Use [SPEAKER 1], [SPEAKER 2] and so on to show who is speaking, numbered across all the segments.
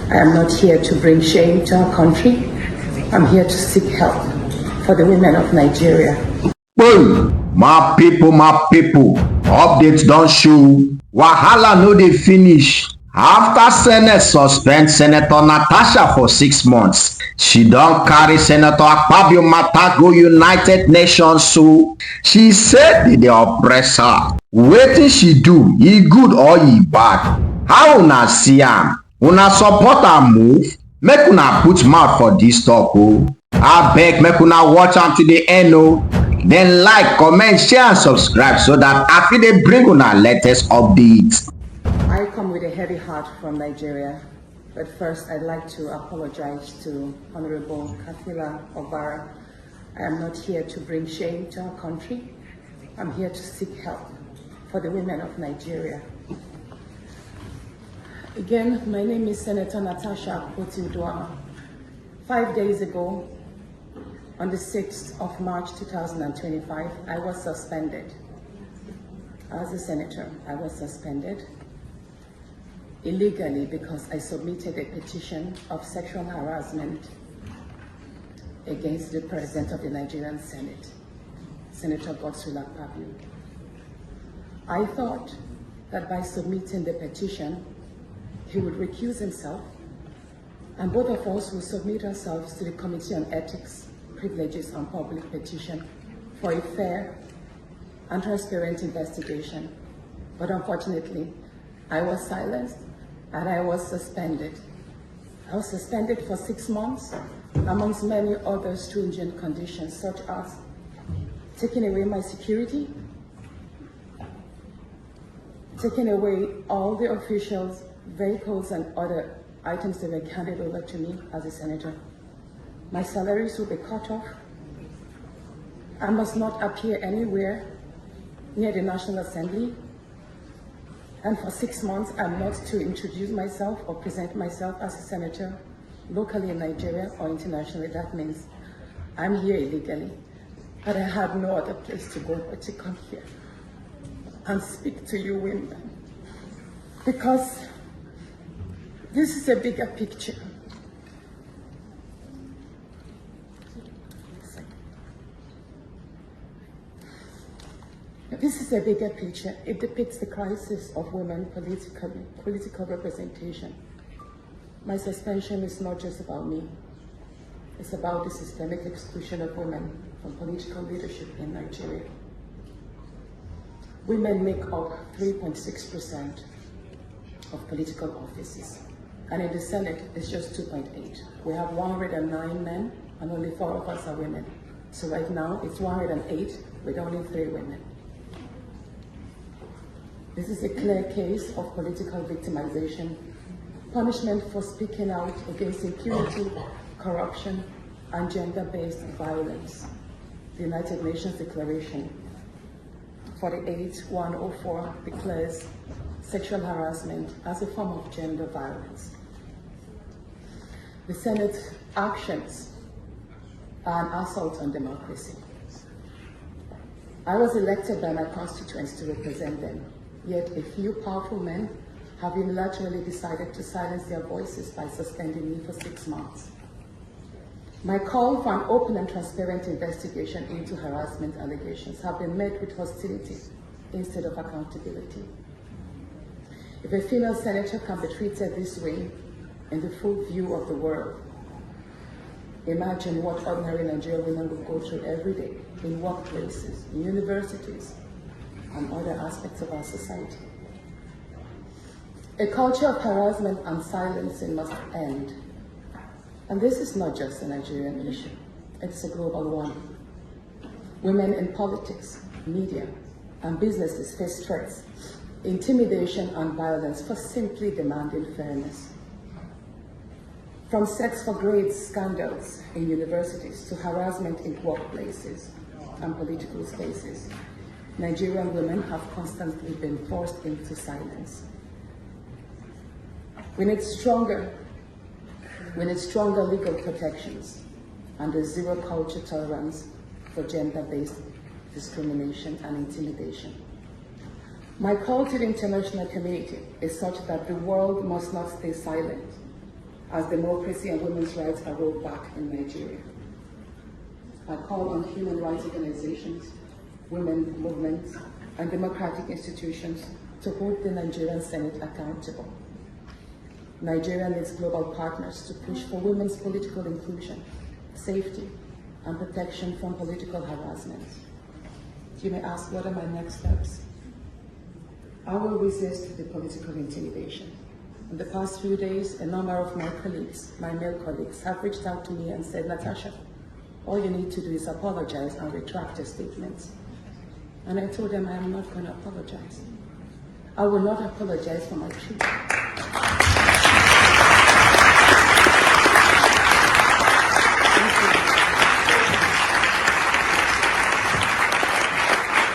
[SPEAKER 1] I am not here to bring shame to our country. I'm here to seek help for the women of Nigeria.
[SPEAKER 2] Boy, my people, updates don't show. Wahala no dey finish. After Senate suspend Senator Natasha for 6 months, she don carry Senator Akpabio matter go United Nations, so she said they dey oppress her. Wetin she do, e good or e bad? How una see am? Una support her move? Make una put mouth for dis talk o. Abeg make una watch am to the end o. Then like, comment, share and subscribe so that I fit dey bring una latest updates.
[SPEAKER 1] I come with a heavy heart from Nigeria, but first I'd like to apologize to Honorable Kafila Obara. I am not here to bring shame to our country. I'm here to seek help for the women of Nigeria. Again, my name is Senator Natasha Akpoti-Uduaghan. 5 days ago, on the 6th of March 2025, I was suspended. As a senator, I was suspended illegally because I submitted a petition of sexual harassment against the President of the Nigerian Senate, Senator Godswill Akpabio. I thought that by submitting the petition, he would recuse himself, and both of us will submit ourselves to the Committee on Ethics, Privileges and Public Petition for a fair and transparent investigation. But unfortunately, I was silenced and I was suspended. I was suspended for 6 months, amongst many other stringent conditions, such as taking away my security, taking away all the officials, vehicles, and other items that were handed over to me as a senator. My salaries will be cut off. I must not appear anywhere near the National Assembly. And for 6 months, I'm not to introduce myself or present myself as a senator locally in Nigeria or internationally. That means I'm here illegally, but I have no other place to go but to come here and speak to you women, because this is a bigger picture. This is a bigger picture. It depicts the crisis of women political representation. My suspension is not just about me. It's about the systemic exclusion of women from political leadership in Nigeria. Women make up 3.6% of political offices, and in the Senate, it's just 2.8. We have 109 men, and only 4 of us are women. So right now, it's 108 with only 3 women. This is a clear case of political victimization, punishment for speaking out against impunity, corruption, and gender-based violence. The United Nations Declaration 48/104 declares sexual harassment as a form of gender violence. The Senate's actions are an assault on democracy. I was elected by my constituents to represent them. Yet a few powerful men have unilaterally decided to silence their voices by suspending me for 6 months. My call for an open and transparent investigation into harassment allegations have been met with hostility instead of accountability. If a female senator can be treated this way in the full view of the world, imagine what ordinary Nigerian women would go through every day in workplaces, in universities, and other aspects of our society. A culture of harassment and silencing must end. And this is not just a Nigerian issue, it's a global one. Women in politics, media, and businesses face threats, intimidation, and violence for simply demanding fairness. From sex for grades scandals in universities to harassment in workplaces and political spaces, Nigerian women have constantly been forced into silence. We need stronger legal protections and a zero culture tolerance for gender-based discrimination and intimidation. My call to the international community is such that the world must not stay silent as democracy and women's rights are rolled back in Nigeria. I call on human rights organizations, women movements, and democratic institutions to hold the Nigerian Senate accountable. Nigeria needs global partners to push for women's political inclusion, safety, and protection from political harassment. You may ask, what are my next steps? I will resist the political intimidation. In the past few days, a number of my colleagues, my male colleagues, have reached out to me and said, Natasha, all you need to do is apologize and retract your statements. And I told them I am not going to apologize. I will not apologize for my truth.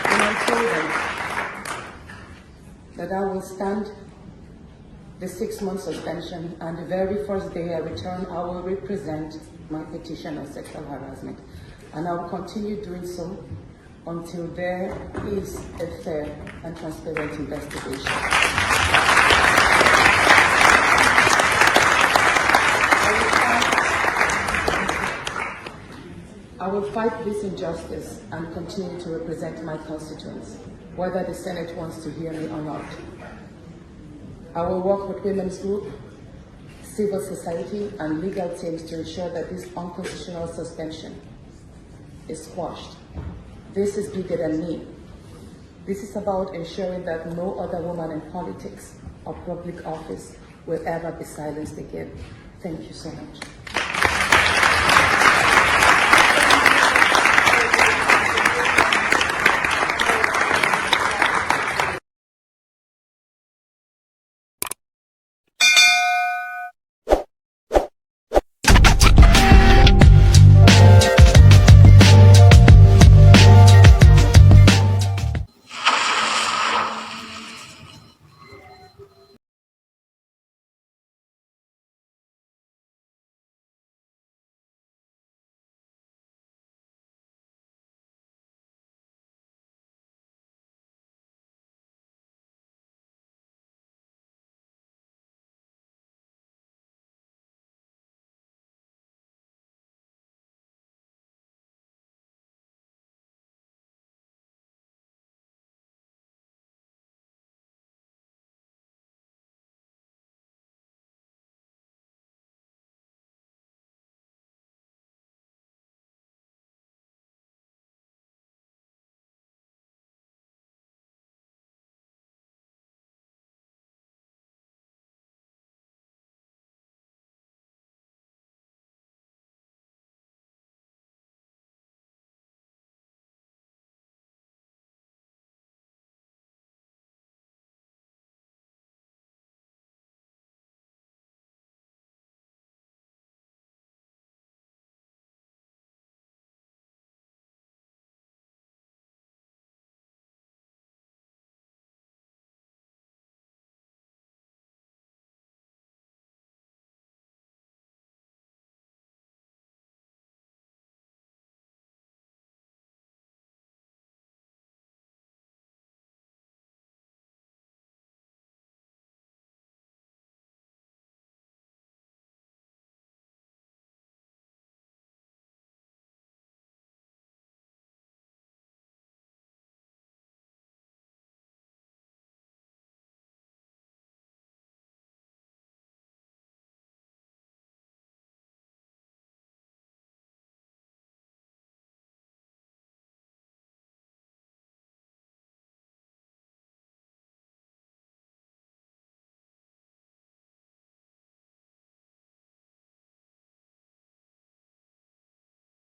[SPEAKER 1] And I told them that I will stand the 6-month suspension, and the very first day I return, I will represent my petition on sexual harassment. And I will continue doing so until there is a fair and transparent investigation. I will fight this injustice and continue to represent my constituents, whether the Senate wants to hear me or not. I will work with women's groups, civil society, and legal teams to ensure that this unconstitutional suspension is quashed. This is bigger than me. This is about ensuring that no other woman in politics or public office will ever be silenced again. Thank you so much.